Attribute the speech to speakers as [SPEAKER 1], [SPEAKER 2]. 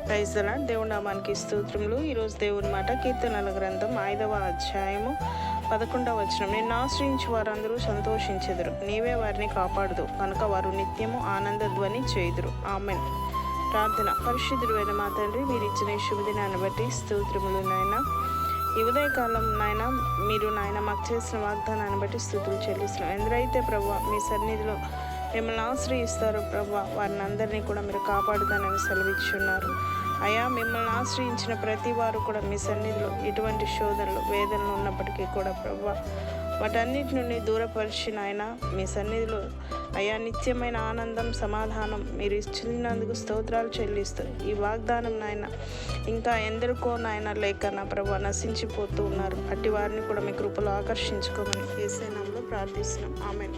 [SPEAKER 1] Praise the lord. దేవుని నామానికి స్తోత్రములు. ఈరోజు దేవుని మాట కీర్తనల గ్రంథం 5వ అధ్యాయము 11వ వచనం. నిన్ను ఆశ్రయించి వారందరూ సంతోషించెదరు, నీవే వారిని కాపాడుదు కనుక వారు నిత్యము ఆనందధ్వని చేయుదురు. ఆమెన్. ప్రార్థన. పరిశుద్ధుడు అయిన మా తండ్రి, మీరు ఇచ్చిన ఈ శుభదినాన్ని బట్టి స్తోత్రములు నాయన. ఈ ఉదయకాలం నాయన మీరు నాయన మాకు చేసిన వాగ్దానాన్ని బట్టి స్తుతులు చెల్లిస్తున్నాం. ఎందరైతే ప్రభువా మీ సన్నిధిలో మిమ్మల్ని ఆశ్రయిస్తారో ప్రభువా వారిని అందరినీ కూడా మీరు కాపాడుతానని సెలవిచ్చున్నారు. అయా, మిమ్మల్ని ఆశ్రయించిన ప్రతి వారు కూడా మీ సన్నిధిలో ఎటువంటి శోధనలు వేదనలు ఉన్నప్పటికీ కూడా ప్రభువా వాటన్నిటి నుండి దూరపరిచిన ఆయన మీ సన్నిధిలో అయా నిత్యమైన ఆనందం సమాధానం మీరు ఇచ్చినందుకు స్తోత్రాలు చెల్లిస్తూ ఈ వాగ్దానం నాయన ఇంకా ఎందరికో నాయన లేక నా ప్రభు నశించిపోతూ ఉన్నారు. అట్టి వారిని కూడా మీ కృపలో ఆకర్షించుకోమని యేసు నామములో ప్రార్థిస్తున్నాం. ఆమేన్.